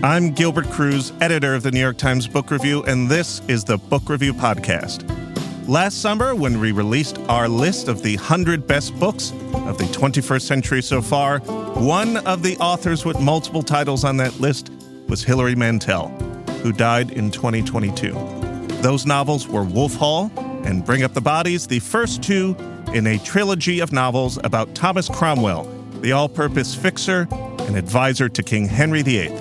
I'm Gilbert Cruz, editor of the New York Times Book Review, and this is the Book Review Podcast. Last summer, when we released our list of the 100 best books of the 21st century so far, one of the authors with multiple titles on that list was Hilary Mantel, who died in 2022. Those novels were Wolf Hall and Bring Up the Bodies, the first two in a trilogy of novels about Thomas Cromwell, the all-purpose fixer and advisor to King Henry VIII.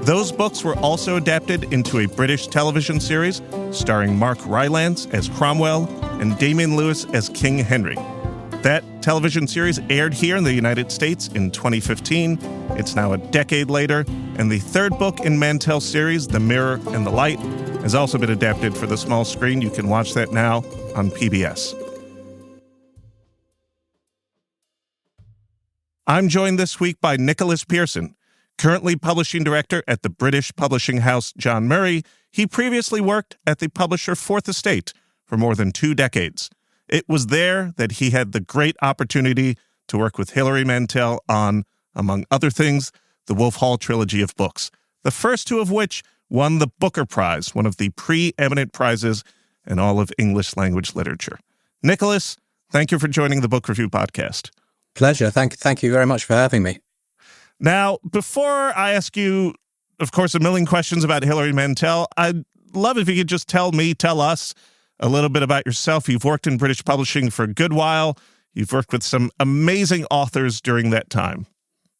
Those books were also adapted into a British television series starring Mark Rylance as Cromwell and Damien Lewis as King Henry. That television series aired here in the United States in 2015. It's now a decade later, and the third book in Mantel's series, The Mirror and the Light, has also been adapted for the small screen. You can watch that now on PBS. I'm joined this week by Nicholas Pearson, currently publishing director at the British publishing house John Murray. He previously worked at the publisher Fourth Estate for more than 2 decades. It was there that he had the great opportunity to work with Hilary Mantel on, among other things, the Wolf Hall trilogy of books, the first two of which won the Booker Prize, one of the preeminent prizes in all of English language literature. Nicholas, thank you for joining the Book Review Podcast. Pleasure. Thank you very much for having me. Now, before I ask you, of course, a million questions about Hilary Mantel, I'd love if you could just tell us a little bit about yourself. You've worked in British publishing for a good while. You've worked with some amazing authors during that time.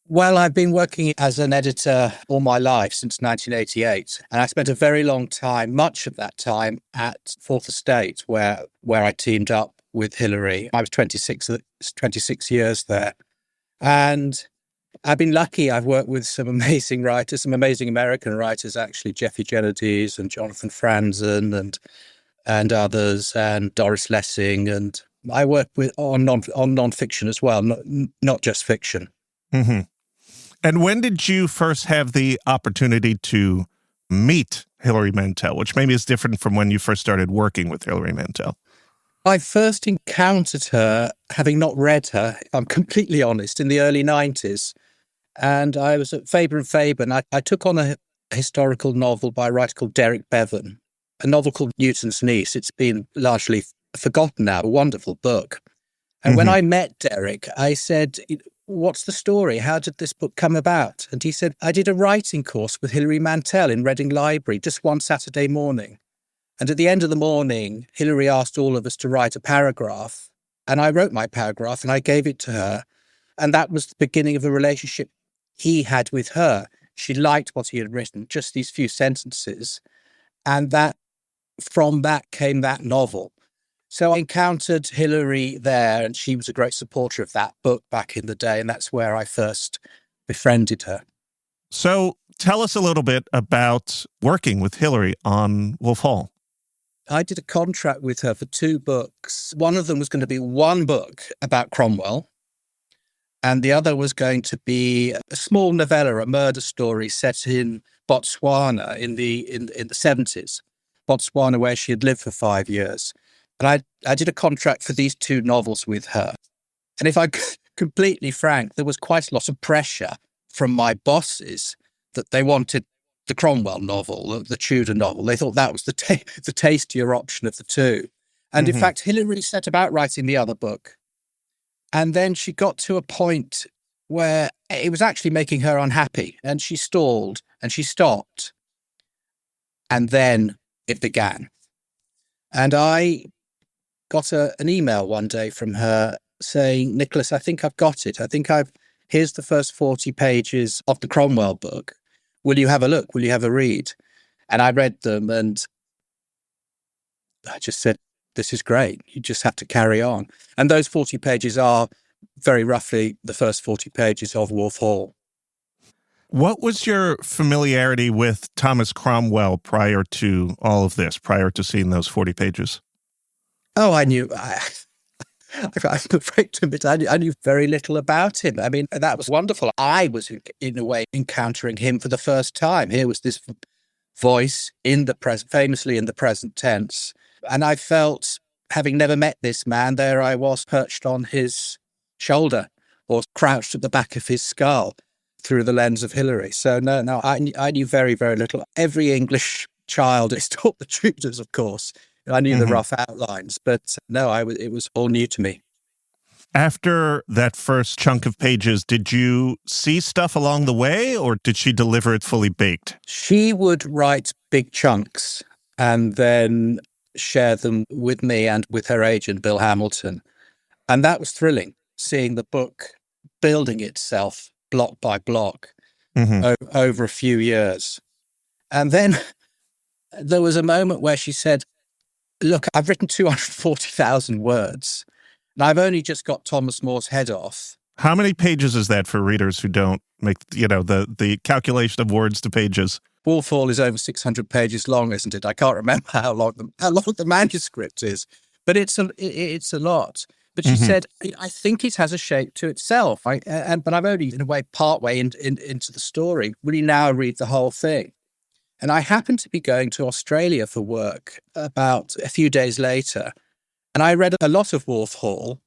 Well, I've been working as an editor all my life since 1988, and I spent a very long time, much of that time, at Fourth Estate, where I teamed up with Hilary. I was 26 years there, and I've been lucky. I've worked with some amazing writers, some amazing American writers, actually, Jeffrey Genadis and Jonathan Franzen and others, and Doris Lessing. And I work on nonfiction as well, not just fiction. Mm-hmm. And when did you first have the opportunity to meet Hilary Mantel, which maybe is different from when you first started working with Hilary Mantel? I first encountered her, having not read her, if I'm completely honest, in the early 90s. And I was at Faber and Faber, and I took on a historical novel by a writer called Derek Bevan, a novel called Newton's Niece. It's been largely forgotten now, a wonderful book. And when I met Derek, I said, "What's the story? How did this book come about?" And he said, "I did a writing course with Hilary Mantel in Reading Library just one Saturday morning. And at the end of the morning, Hilary asked all of us to write a paragraph. And I wrote my paragraph and I gave it to her. And that was the beginning of a relationship he had with her. She liked what he had written, just these few sentences. And from that came that novel. So I encountered Hilary there, and she was a great supporter of that book back in the day. And that's where I first befriended her. So tell us a little bit about working with Hilary on Wolf Hall. I did a contract with her for 2 books. One of them was going to be one book about Cromwell, and the other was going to be a small novella, a murder story set in Botswana in the 70s, Botswana, where she had lived for 5 years. And I did a contract for these 2 novels with her. And if I'm completely frank, there was quite a lot of pressure from my bosses that they wanted the Cromwell novel, the Tudor novel. They thought that was the tastier option of the 2. And in fact, Hilary set about writing the other book. And then she got to a point where it was actually making her unhappy. And she stalled and she stopped. And then it began. And I got an email one day from her saying, "Nicholas, I think I've got it. Here's the first 40 pages of the Cromwell book. Will you have a look? Will you have a read?" And I read them and I just said, "This is great. You just have to carry on." And those 40 pages are very roughly the first 40 pages of Wolf Hall. What was your familiarity with Thomas Cromwell prior to all of this, prior to seeing those 40 pages? Oh, I knew. I'm afraid to admit, I knew very little about him. I mean, that was wonderful. I was, in a way, encountering him for the first time. Here was this voice in the present, famously in the present tense. And I felt, having never met this man, there I was perched on his shoulder or crouched at the back of his skull. through the lens of Hilary. So no, I knew very, very little. Every English child is taught the Tudors, of course. I knew the rough outlines, but no, it was all new to me. After that first chunk of pages, did you see stuff along the way, or did she deliver it fully baked? She would write big chunks and then share them with me and with her agent, Bill Hamilton. And that was thrilling, seeing the book building itself block by block over a few years. And then there was a moment where she said, look, I've written 240,000 words, and I've only just got Thomas More's head off. How many pages is that for readers who don't make, the calculation of words to pages? Wolf Hall is over 600 pages long, isn't it? I can't remember how long the manuscript is, but it's a lot. But she said, I think it has a shape to itself. But I'm only, in a way, partway into the story. Will you now read the whole thing? And I happened to be going to Australia for work about a few days later. And I read a lot of Wolf Hall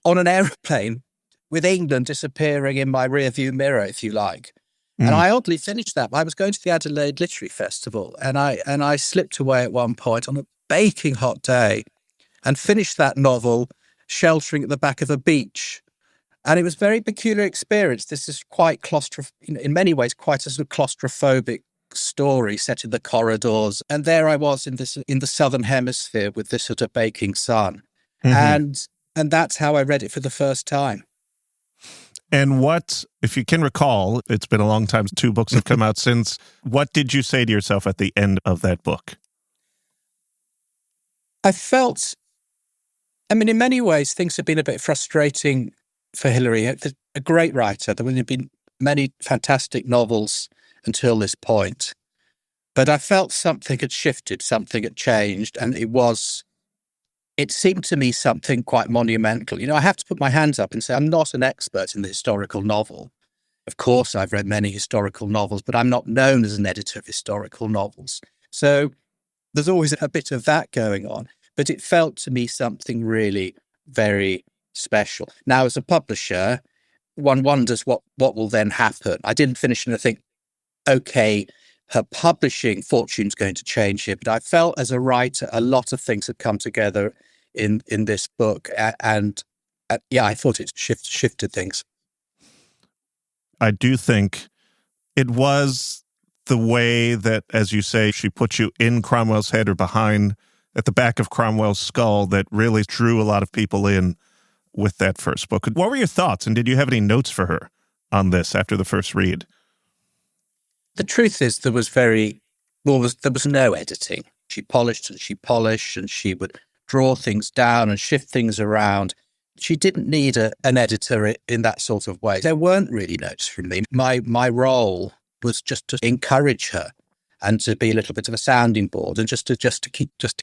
on an aeroplane with England disappearing in my rearview mirror, if you like. And I oddly finished that. I was going to the Adelaide Literary Festival, and I slipped away at one point on a baking hot day and finished that novel sheltering at the back of a beach. And it was a very peculiar experience. This is quite in many ways, quite a sort of claustrophobic story set in the corridors. And there I was in the southern hemisphere with this sort of baking sun. And that's how I read it for the first time. And what, if you can recall, it's been a long time, 2 books have come out since, what did you say to yourself at the end of that book? I felt, in many ways, things have been a bit frustrating for Hilary. A great writer. There have been many fantastic novels until this point. But I felt something had shifted, something had changed, and it seemed to me something quite monumental. I have to put my hands up and say I'm not an expert in the historical novel. Of course, I've read many historical novels, but I'm not known as an editor of historical novels. So there's always a bit of that going on. But it felt to me something really very special. Now, as a publisher, one wonders what will then happen. I didn't finish and I think, okay, her publishing fortune's going to change here. But I felt as a writer, a lot of things had come together in this book. And I thought it shifted things. I do think it was the way that, as you say, she put you in Cromwell's head or behind at the back of Cromwell's skull that really drew a lot of people in with that first book. What were your thoughts? And did you have any notes for her on this after the first read? The truth is there was no editing. She polished and she would draw things down and shift things around. She didn't need an editor in that sort of way. There weren't really notes from me. My role was just to encourage her and to be a little bit of a sounding board and just to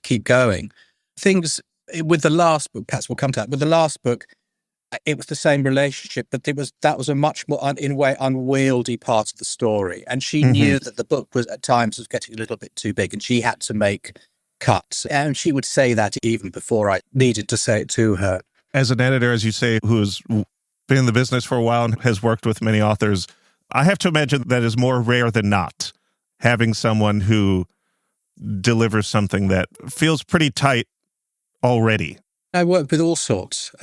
keep going. Things with the last book, perhaps we'll come to that. With the last book, it was the same relationship, but that was a much more, in a way, unwieldy part of the story. And she knew that the book was at times getting a little bit too big, and she had to make cuts. And she would say that even before I needed to say it to her. As an editor, as you say, who's been in the business for a while and has worked with many authors, I have to imagine that is more rare than not, having someone who delivers something that feels pretty tight already. I worked with all sorts.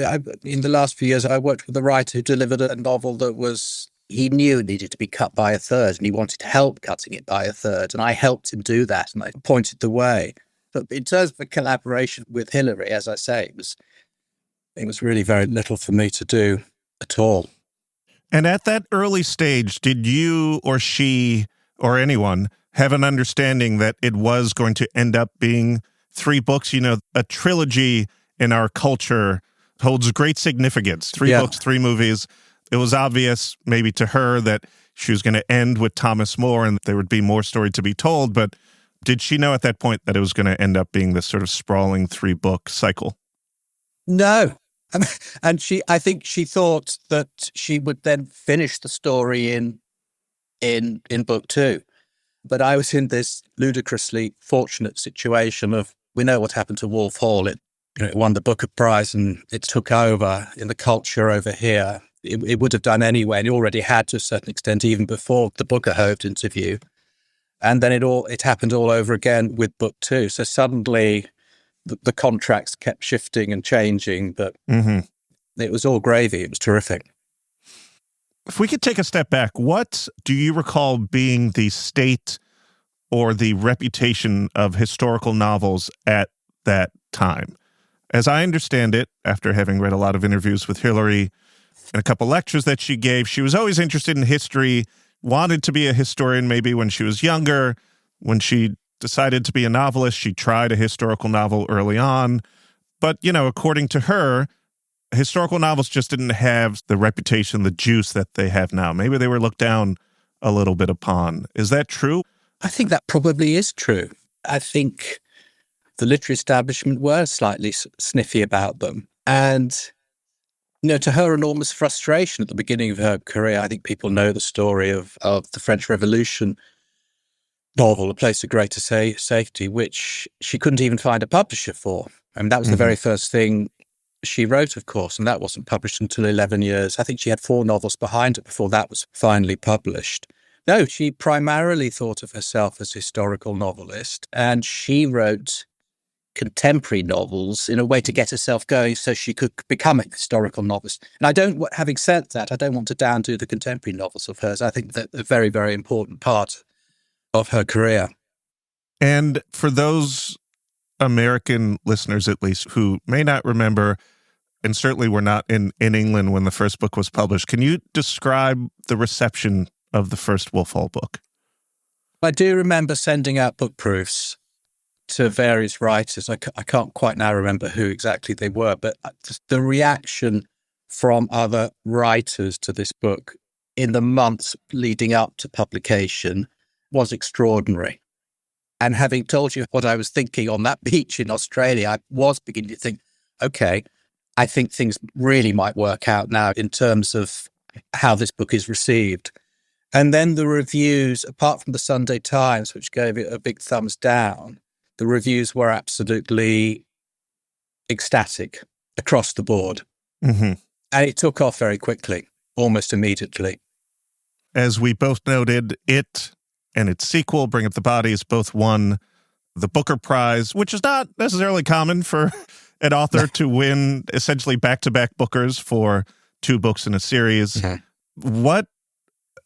In the last few years, I worked with a writer who delivered a novel that he knew it needed to be cut by a third, and he wanted help cutting it by a third, and I helped him do that, and I pointed the way. But in terms of a collaboration with Hilary, as I say, it was really very little for me to do at all. And at that early stage, did you or she or anyone have an understanding that it was going to end up being 3 books? A trilogy in our culture holds great significance. 3 books, 3 movies. It was obvious maybe to her that she was going to end with Thomas More and there would be more story to be told. But did she know at that point that it was going to end up being this sort of sprawling 3-book cycle? No. And I think she thought that she would then finish the story in book 2. But I was in this ludicrously fortunate situation of, we know what happened to Wolf Hall. It won the Booker Prize and it took over in the culture over here. it would have done anyway, and it already had to a certain extent even before the Booker Hoved interview. And then it happened all over again with book 2. So suddenly the contracts kept shifting and changing, but it was all gravy. It was terrific. If we could take a step back, what do you recall being the state or the reputation of historical novels at that time? As I understand it, after having read a lot of interviews with Hilary and a couple lectures that she gave, she was always interested in history, wanted to be a historian maybe when she was younger. When she decided to be a novelist, she tried a historical novel early on. But, according to her, historical novels just didn't have the reputation, the juice that they have now. Maybe they were looked down a little bit upon. Is that true? I think that probably is true. I think the literary establishment were slightly sniffy about them. And, to her enormous frustration at the beginning of her career, I think people know the story of the French Revolution novel, A Place of Greater Safety, which she couldn't even find a publisher for. I mean, that was the very first thing she wrote, of course, and that wasn't published until 11 years. I think she had 4 novels behind it before that was finally published. No, she primarily thought of herself as a historical novelist, and she wrote contemporary novels in a way to get herself going so she could become a historical novelist. And having said that, I don't want to downdo the contemporary novels of hers. I think that they're a very, very important part of her career. And for those American listeners, at least, who may not remember, and certainly were not in England when the first book was published, can you describe the reception of the first Wolf Hall book? I do remember sending out book proofs to various writers. I can't quite now remember who exactly they were, but the reaction from other writers to this book in the months leading up to publication was extraordinary. And having told you what I was thinking on that beach in Australia, I was beginning to think, okay, I think things really might work out now in terms of how this book is received. And then the reviews, apart from the Sunday Times, which gave it a big thumbs down, the reviews were absolutely ecstatic across the board. And it took off very quickly, almost immediately. As we both noted, it and its sequel, Bring Up the Bodies, both won the Booker Prize, which is not necessarily common for an author to win essentially back-to-back Bookers for 2 books in a series. What,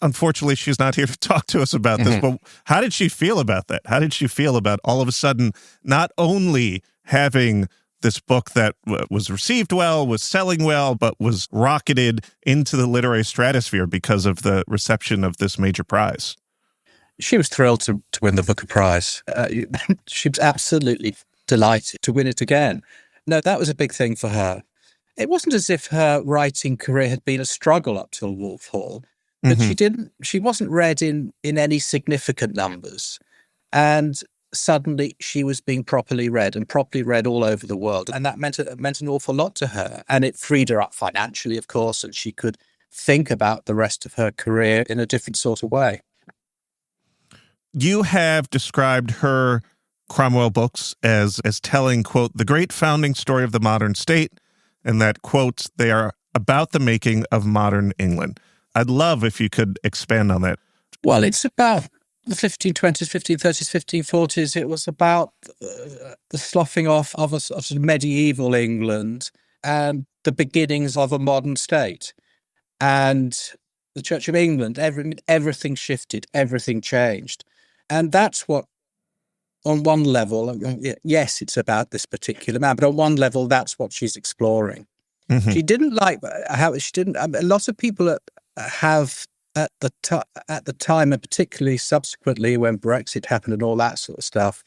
unfortunately, she's not here to talk to us about this, but how did she feel about that? How did she feel about all of a sudden not only having this book that was received well, was selling well, but was rocketed into the literary stratosphere because of the reception of this major prize? She was thrilled to win the Booker Prize. She was absolutely delighted to win it again. No, that was a big thing for her. It wasn't as if her writing career had been a struggle up till Wolf Hall, but she wasn't read in any significant numbers. And suddenly she was being properly read all over the world. And that meant an awful lot to her. And it freed her up financially, of course, and she could think about the rest of her career in a different sort of way. You have described her Cromwell books as telling, quote, the great founding story of the modern state, and that, quote, they are about the making of modern England. I'd love if you could expand on that. Well, it's about the 1520s, 1530s, 1540s. It was about the sloughing off of a sort of medieval England and the beginnings of a modern state. And the Church of England, everything shifted, everything changed. And that's what, on one level, yes, it's about this particular man, but on one level, that's what she's exploring. She didn't like how a lot of people have at the time, and particularly subsequently when Brexit happened and all that sort of stuff,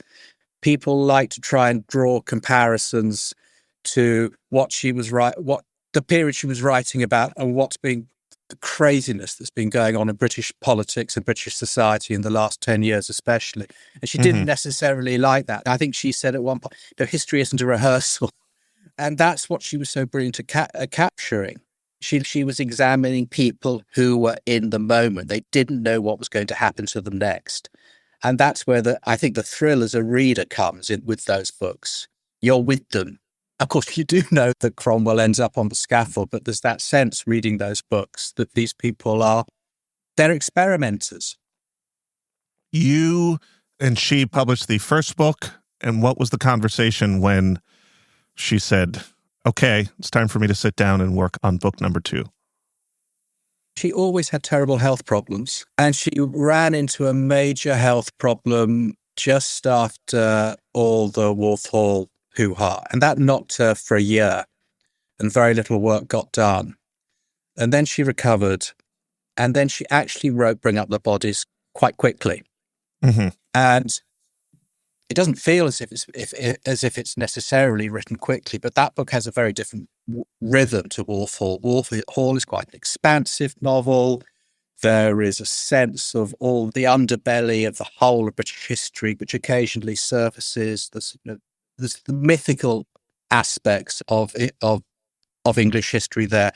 people like to try and draw comparisons to what the period she was writing about and what's been the craziness that's been going on in British politics and British society in the last 10 years, especially. And she didn't necessarily like that. I think she said at one point, history isn't a rehearsal. And that's what she was so brilliant at capturing. She was examining people who were in the moment. They didn't know what was going to happen to them next. And that's where I think the thrill as a reader comes in with those books. You're with them. Of course, you do know that Cromwell ends up on the scaffold, but there's that sense reading those books that these people they're experimenters. You and she published the first book, and what was the conversation when she said, okay, it's time for me to sit down and work on book number 2? She always had terrible health problems, and she ran into a major health problem just after all the Wolf Hall hoo-ha, and that knocked her for a year, and very little work got done. And then she recovered, and then she actually wrote Bring Up the Bodies quite quickly. Mm-hmm. And it doesn't feel as if it's necessarily written quickly, but that book has a very different rhythm to Wolf Hall. Wolf Hall is quite an expansive novel. There is a sense of all the underbelly of the whole of British history, which occasionally surfaces. There's the mythical aspects of English history there.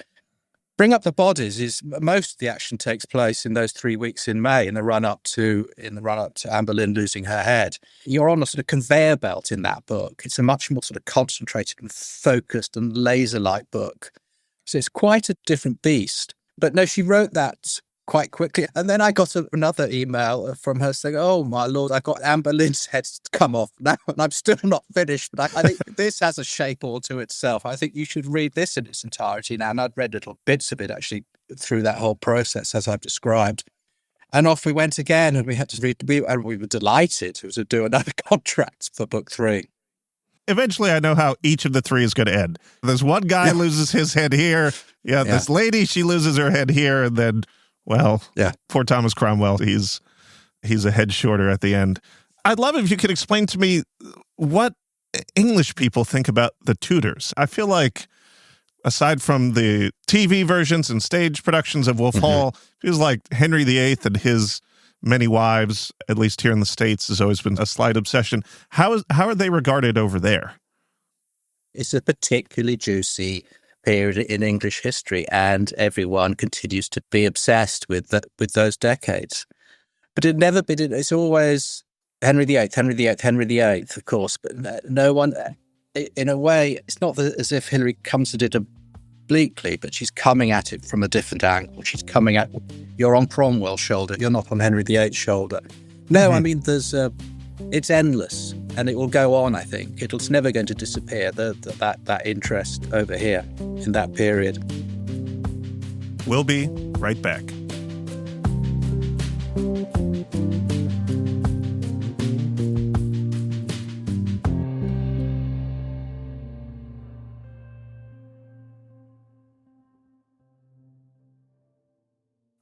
Bring Up the Bodies is most of the action takes place in those 3 weeks in May in the run up to Anne Boleyn losing her head. You're on a sort of conveyor belt in that book. It's a much more sort of concentrated and focused and laser-like book. So it's quite a different beast. But no, she wrote that quite quickly. And then I got another email from her saying, oh, my Lord, I got Anne Boleyn's head to come off now, and I'm still not finished. But I think this has a shape all to itself. I think you should read this in its entirety now. And I'd read little bits of it, actually, through that whole process, as I've described. And off we went again, and we had to read, and we were delighted to do another contract for book 3. Eventually, I know how each of the 3 is going to end. There's one guy loses his head here. Yeah, this lady, she loses her head here, and then... well, poor Thomas Cromwell, he's a head shorter at the end. I'd love if you could explain to me what English people think about the Tudors. I feel like, aside from the TV versions and stage productions of Wolf Hall, it feels like Henry VIII and his many wives, at least here in the States, has always been a slight obsession. How are they regarded over there? It's a particularly juicy period in English history, and everyone continues to be obsessed with those decades. But it's always Henry VIII, of course, but no one, in a way, it's not as if Hilary comes at it obliquely, but she's coming at it from a different angle. She's coming at, you're on Cromwell's shoulder, you're not on Henry VIII's shoulder. No, I mean, it's endless, and it will go on, I think. It's never going to disappear, that interest over here in that period. We'll be right back.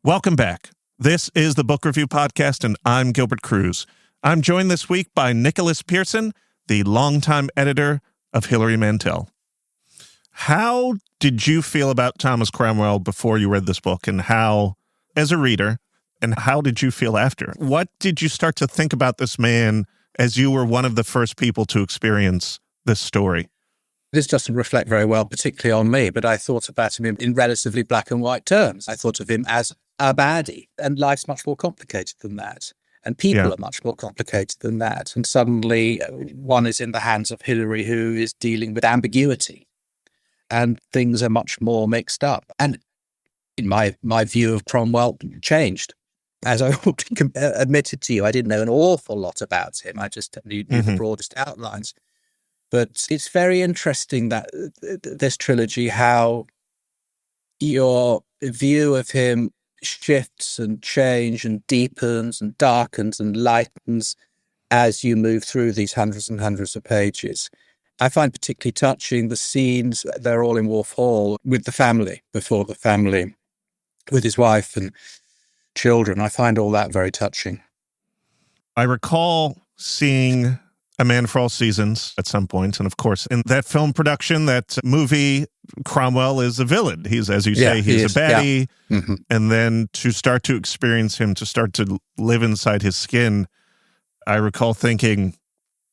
Welcome back. This is the Book Review Podcast, and I'm Gilbert Cruz. I'm joined this week by Nicholas Pearson, the longtime editor of Hilary Mantel. How did you feel about Thomas Cromwell before you read this book, and how, as a reader, and how did you feel after? What did you start to think about this man as you were one of the first people to experience this story? This doesn't reflect very well, particularly on me, but I thought about him in relatively black and white terms. I thought of him as a baddie, and life's much more complicated than that. And people are much more complicated than that. And suddenly one is in the hands of Hilary, who is dealing with ambiguity. And things are much more mixed up. And in my view of Cromwell, changed. As I admitted to you, I didn't know an awful lot about him. I just knew the broadest outlines. But it's very interesting that this trilogy, how your view of him shifts and changes and deepens and darkens and lightens as you move through these hundreds and hundreds of pages. I find particularly touching the scenes, they're all in Wolf Hall, with the family, before the family, with his wife and children. I find all that very touching. I recall seeing A Man for All Seasons at some point, and of course, in that film production, that movie, Cromwell is a villain. He's, as you say, he's a baddie. Yeah. Mm-hmm. And then to start to experience him, to start to live inside his skin, I recall thinking,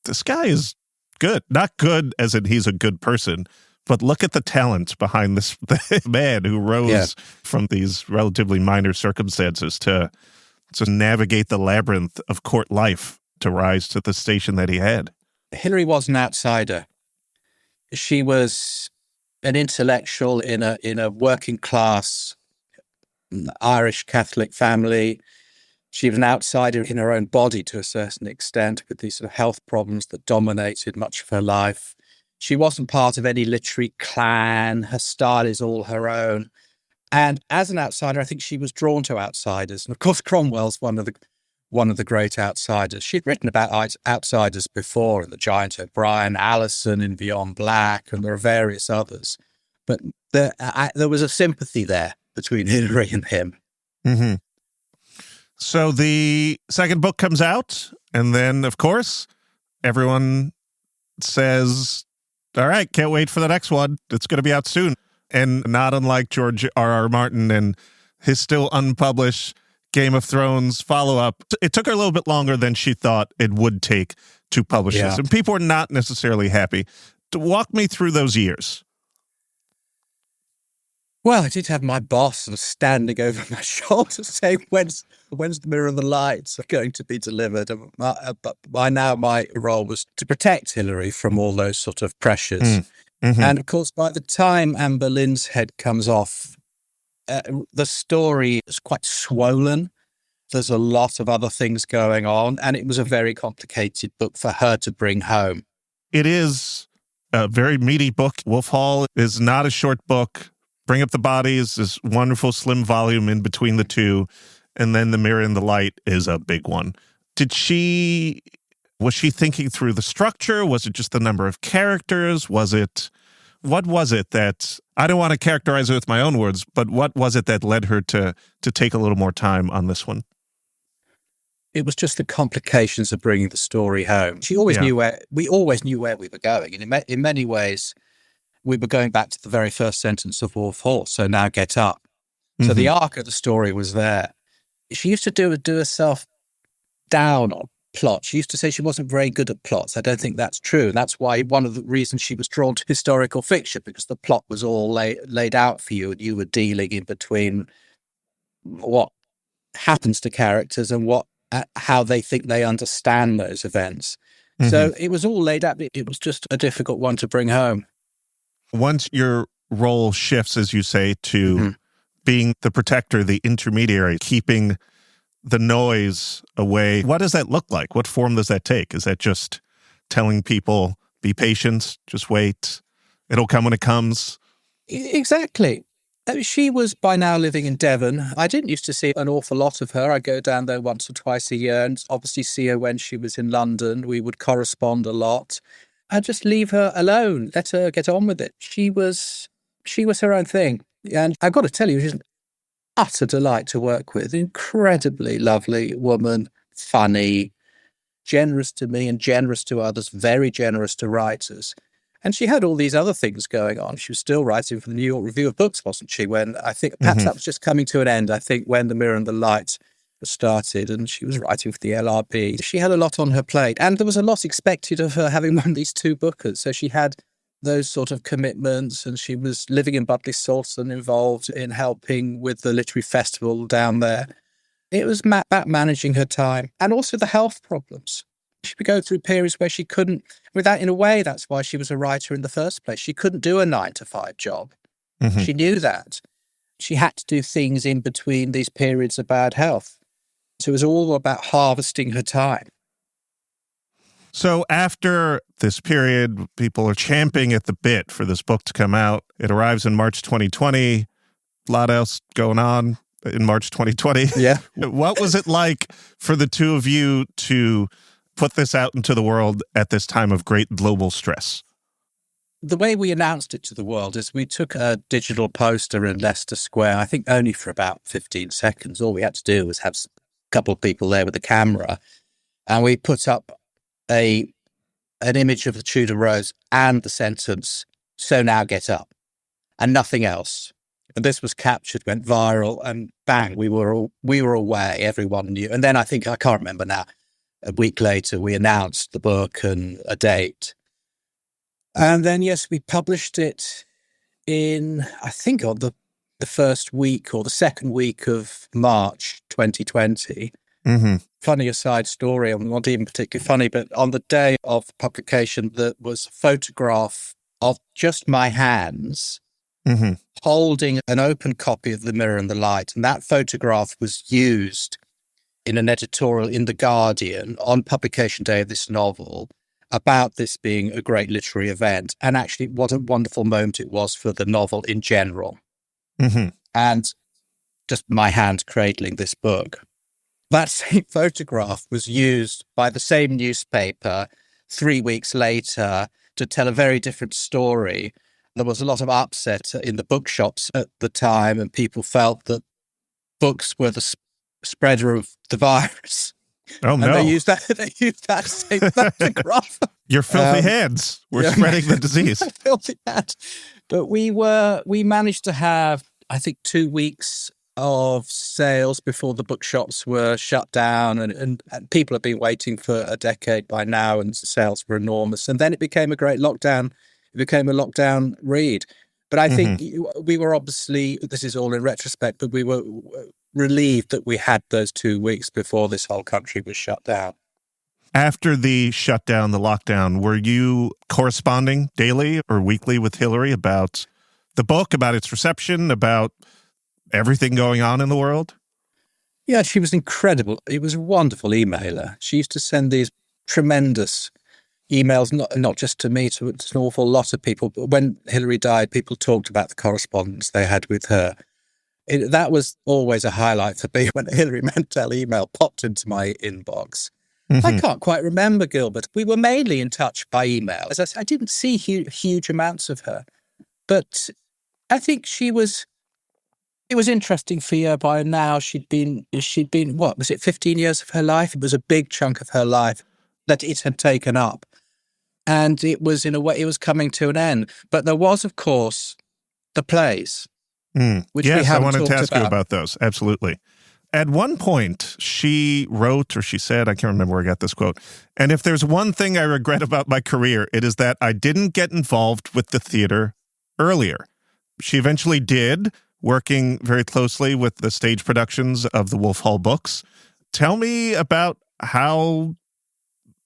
this guy is good. Not good as in he's a good person, but look at the talent behind this man who rose from these relatively minor circumstances to navigate the labyrinth of court life to rise to the station that he had. Hilary was an outsider. She was an intellectual in a working class Irish Catholic family. She was an outsider in her own body to a certain extent, with these sort of health problems that dominated much of her life. She wasn't part of any literary clan. Her style is all her own. And as an outsider, I think she was drawn to outsiders. And of course, Cromwell's one of the great outsiders. She'd written about outsiders before, in The Giant O'Brien, Alison in Beyond Black, and there are various others. But there was a sympathy there between Hilary and him. Mm-hmm. So the second book comes out, and then, of course, everyone says, all right, can't wait for the next one. It's going to be out soon. And not unlike George R.R. Martin and his still unpublished Game of Thrones follow-up, it took her a little bit longer than she thought it would take to publish this. And people are not necessarily happy. To walk me through those years. Well, I did have my boss sort of standing over my shoulder saying, when's the Mirror and the Lights going to be delivered? But by now my role was to protect Hilary from all those sort of pressures. Mm-hmm. And of course, by the time Anne Boleyn's head comes off, the story is quite swollen. There's a lot of other things going on, and it was a very complicated book for her to bring home. It is a very meaty book. Wolf Hall is not a short book. Bring Up the Body is this wonderful slim volume in between the two. And then The Mirror and the Light is a big one. Was she thinking through the structure? Was it just the number of characters? What was it that, I don't want to characterize it with my own words, but what was it that led her to take a little more time on this one? It was just the complications of bringing the story home. We always knew where we were going. And in many ways, we were going back to the very first sentence of Wolf Hall, so now get up. Mm-hmm. So the arc of the story was there. She used to do herself down on plot. She used to say she wasn't very good at plots. I don't think that's true. And that's why one of the reasons she was drawn to historical fiction, because the plot was all laid out for you, and you were dealing in between what happens to characters and how they think they understand those events. Mm-hmm. So it was all laid out. It was just a difficult one to bring home. Once your role shifts, as you say, to being the protector, the intermediary, keeping the noise away, what does that look like? What form does that take? Is that just telling people, be patient, just wait, it'll come when it comes? Exactly. She was by now living in Devon. I didn't used to see an awful lot of her. I'd go down there once or twice a year and obviously see her when she was in London. We would correspond a lot. I'd just leave her alone, let her get on with it. She was her own thing. And I've got to tell you, she's an utter delight to work with. Incredibly lovely woman, funny, generous to me and generous to others, very generous to writers. And she had all these other things going on. She was still writing for the New York Review of Books, wasn't she? When I think perhaps that was just coming to an end, I think, when The Mirror and the Light started, and she was writing for the LRB. She had a lot on her plate, and there was a lot expected of her having won these two Bookers. So she had those sort of commitments, and she was living in Budleigh Salton, involved in helping with the literary festival down there. It was about managing her time, and also the health problems. She would go through periods where she couldn't, in a way, that's why she was a writer in the first place. She couldn't do a 9-to-5 job. Mm-hmm. She knew that. She had to do things in between these periods of bad health. So it was all about harvesting her time. So after this period, people are champing at the bit for this book to come out. It arrives in March 2020. A lot else going on in March 2020. Yeah. What was it like for the two of you to put this out into the world at this time of great global stress? The way we announced it to the world is we took a digital poster in Leicester Square, I think only for about 15 seconds. All we had to do was have couple of people there with a camera, and we put up an image of the Tudor Rose and the sentence, "So now get up," and nothing else. And this was captured, went viral, and bang, we were away. Everyone knew. And then I can't remember now, a week later, we announced the book and a date. And then, yes, we published it in, I think, on the first week or the second week of March 2020. Mm-hmm. Funny aside story, not even particularly funny, but on the day of the publication, there was a photograph of just my hands Mm-hmm. holding an open copy of The Mirror and the Light. And that photograph was used in an editorial in The Guardian on publication day of this novel about this being a great literary event. And actually, what a wonderful moment it was for the novel in general. Mm-hmm. And just my hand cradling this book. That same photograph was used by the same newspaper 3 weeks later to tell a very different story. There was a lot of upset in the bookshops at the time, and people felt that books were the spreader of the virus. Oh, and no. They used that same photograph. Your filthy hands were spreading the disease. Filthy hands. But we managed to have, I think, 2 weeks of sales before the bookshops were shut down, and people have been waiting for a decade by now, and sales were enormous. And then it became a great lockdown. It became a lockdown read. But I think we were obviously, this is all in retrospect, but we were relieved that we had those 2 weeks before this whole country was shut down. After the shutdown, the lockdown, were you corresponding daily or weekly with Hilary about the book, about its reception, about everything going on in the world? Yeah, she was incredible. It was a wonderful emailer. She used to send these tremendous emails, not just to me, to an awful lot of people. But when Hilary died, people talked about the correspondence they had with her. That was always a highlight for me when a Hilary Mantel email popped into my inbox. Mm-hmm. I can't quite remember, Gilbert. We were mainly in touch by email. As I said, I didn't see huge amounts of her. But I think it was interesting for her. By now, she'd been, what, was it 15 years of her life? It was a big chunk of her life that it had taken up. And it was, in a way, it was coming to an end. But there was, of course, the plays, which we haven't talked about. Yes, I wanted to ask you about those. Absolutely. At one point, she wrote, or she said, I can't remember where I got this quote, "And if there's one thing I regret about my career, it is that I didn't get involved with the theater earlier." She eventually did, working very closely with the stage productions of the Wolf Hall books. Tell me about how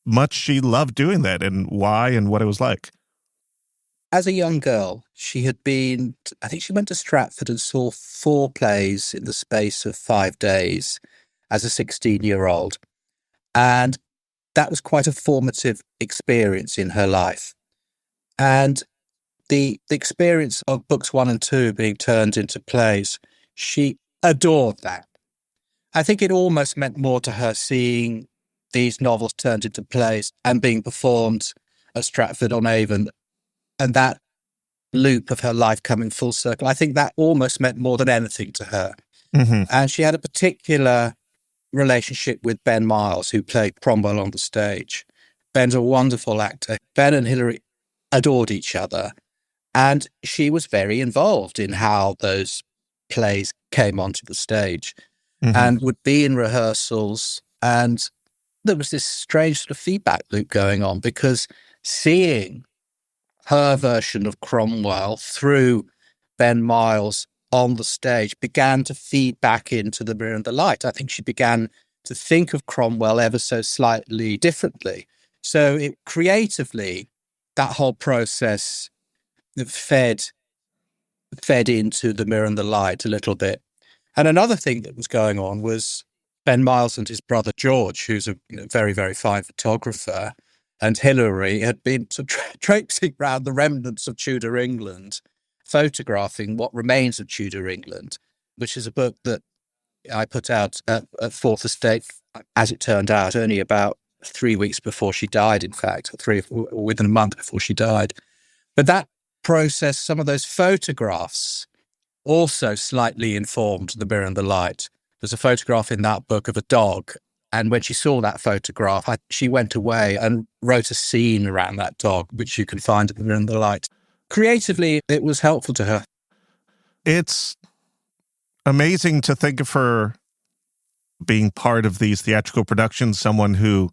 much she loved doing that and why and what it was like. As a young girl, she had been, I think she went to Stratford and saw 4 plays in the space of 5 days as a 16-year-old. And that was quite a formative experience in her life. And the experience of books 1 and 2 being turned into plays, she adored that. I think it almost meant more to her seeing these novels turned into plays and being performed at Stratford-on-Avon, and that loop of her life coming full circle. I think that almost meant more than anything to her. Mm-hmm. And she had a particular relationship with Ben Miles, who played Cromwell on the stage. Ben's a wonderful actor. Ben and Hilary adored each other. And she was very involved in how those plays came onto the stage, and would be in rehearsals. And there was this strange sort of feedback loop going on, because seeing her version of Cromwell through Ben Miles on the stage began to feed back into The Mirror and the Light. I think she began to think of Cromwell ever so slightly differently. So creatively, that whole process fed into The Mirror and the Light a little bit. And another thing that was going on was Ben Miles and his brother George, who's a very, very fine photographer, and Hilary had been sort of traipsing around the remnants of Tudor England, photographing what remains of Tudor England, which is a book that I put out at Fourth Estate, as it turned out, only about 3 weeks before she died, in fact, within a month before she died. But that process, some of those photographs also slightly informed The Mirror and the Light. There's a photograph in that book of a dog, and when she saw that photograph, she went away and wrote a scene around that dog, which you can find in The Mirror and the Light. Creatively, it was helpful to her. It's amazing to think of her being part of these theatrical productions, someone who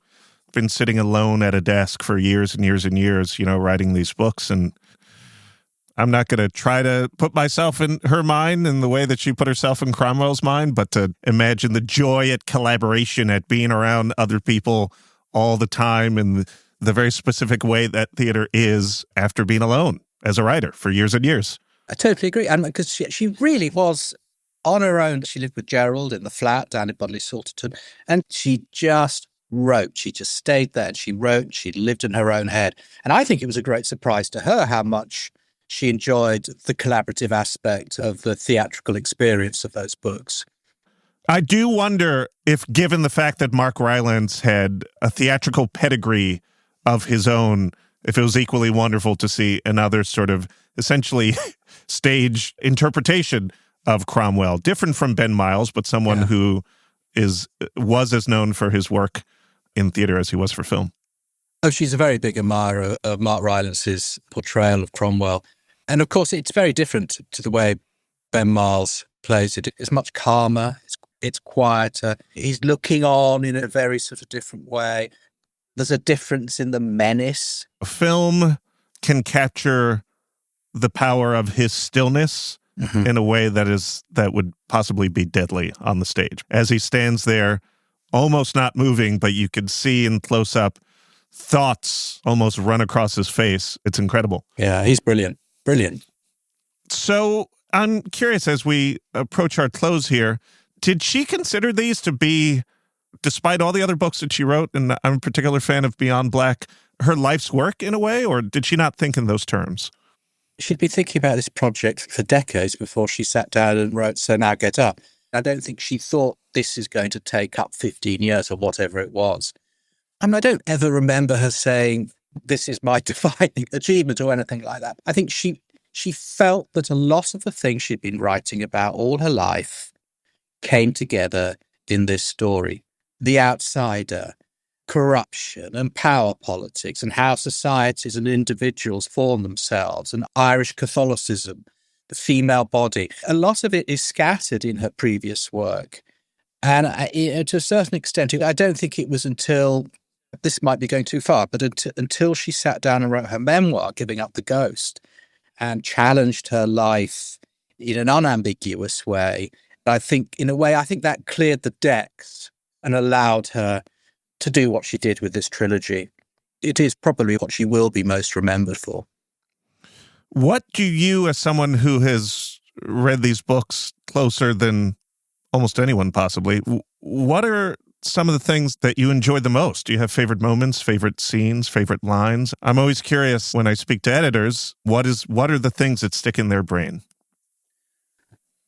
been sitting alone at a desk for years and years and years, writing these books. And I'm not going to try to put myself in her mind in the way that she put herself in Cromwell's mind, but to imagine the joy at collaboration, at being around other people all the time, and the very specific way that theater is after being alone. as a writer for years and years. I totally agree. And because she really was on her own. She lived with Gerald in the flat down in Bodley Salterton, and she just wrote. She just stayed there and she wrote. She lived in her own head. And I think it was a great surprise to her how much she enjoyed the collaborative aspect of the theatrical experience of those books. I do wonder if, given the fact that Mark Rylance had a theatrical pedigree of his own, if it was equally wonderful to see another sort of essentially stage interpretation of Cromwell, different from Ben Miles, but someone who was as known for his work in theater as he was for film. Oh, she's a very big admirer of Mark Rylance's portrayal of Cromwell. And of course, it's very different to the way Ben Miles plays it. It's much calmer. It's quieter. He's looking on in a very sort of different way. There's a difference in the menace. A film can capture the power of his stillness in a way that would possibly be deadly on the stage. As he stands there, almost not moving, but you could see in close-up thoughts almost run across his face. It's incredible. Yeah, he's brilliant. Brilliant. So I'm curious, as we approach our close here, did she consider these to be, despite all the other books that she wrote, and I'm a particular fan of Beyond Black, her life's work in a way, or did she not think in those terms? She'd been thinking about this project for decades before she sat down and wrote So Now Get Up. I don't think she thought this is going to take up 15 years or whatever it was. I mean, I don't ever remember her saying, this is my defining achievement or anything like that. I think she felt that a lot of the things she'd been writing about all her life came together in this story. The outsider, corruption and power politics, and how societies and individuals form themselves, and Irish Catholicism, the female body. A lot of it is scattered in her previous work. And to a certain extent, I don't think it was until, this might be going too far, but until she sat down and wrote her memoir, Giving Up the Ghost, and challenged her life in an unambiguous way, I think that cleared the decks and allowed her to do what she did with this trilogy. It is probably what she will be most remembered for. What do you, as someone who has read these books closer than almost anyone possibly, what are some of the things that you enjoyed the most? Do you have favorite moments, favorite scenes, favorite lines? I'm always curious when I speak to editors, what are the things that stick in their brain?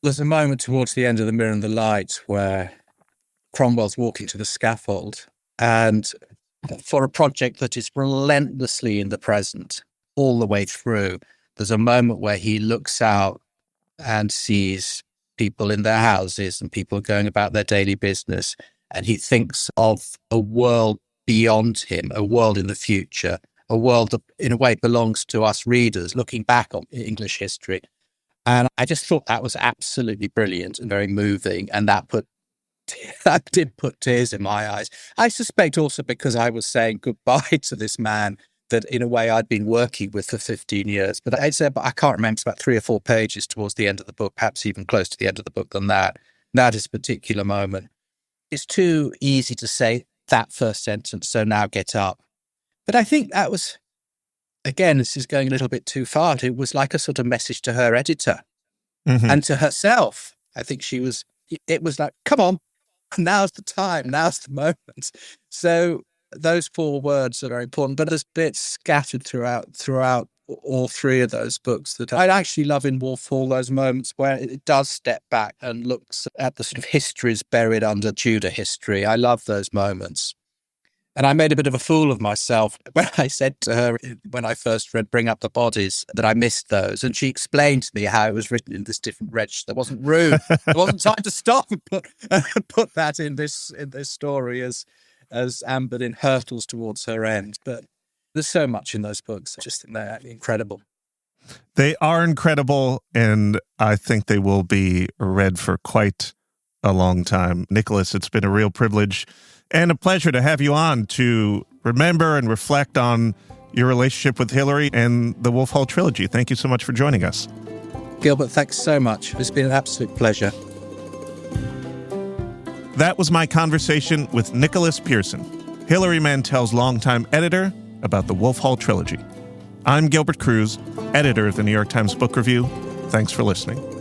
There's a moment towards the end of The Mirror and the Light where Cromwell's walking to the scaffold, and for a project that is relentlessly in the present all the way through, there's a moment where he looks out and sees people in their houses and people going about their daily business. And he thinks of a world beyond him, a world in the future, a world that in a way belongs to us readers looking back on English history. And I just thought that was absolutely brilliant and very moving. And that did put tears in my eyes. I suspect also because I was saying goodbye to this man that in a way I'd been working with for 15 years. But I can't remember, it's about 3 or 4 pages towards the end of the book, perhaps even close to the end of the book than that. That is a particular moment. It's too easy to say that first sentence, so now get up. But I think that was, again, this is going a little bit too far. It was like a sort of message to her editor and to herself. I think it was like, come on, now's the time, now's the moment. So those 4 words are very important, but there's bits scattered throughout all 3 of those books that I actually love in Wolf Hall, those moments where it does step back and looks at the sort of histories buried under Tudor history. I love those moments. And I made a bit of a fool of myself when I said to her, when I first read Bring Up the Bodies, that I missed those. And she explained to me how it was written in this different register. There wasn't room. There wasn't time to stop and put that in this story as Amber in hurtles towards her end. But there's so much in those books. I just think they're incredible. They are incredible, and I think they will be read for quite a long time. Nicholas, it's been a real privilege and a pleasure to have you on to remember and reflect on your relationship with Hilary and the Wolf Hall trilogy. Thank you so much for joining us. Gilbert, thanks so much. It's been an absolute pleasure. That was my conversation with Nicholas Pearson, Hilary Mantel's longtime editor, about the Wolf Hall trilogy. I'm Gilbert Cruz, editor of the New York Times Book Review. Thanks for listening.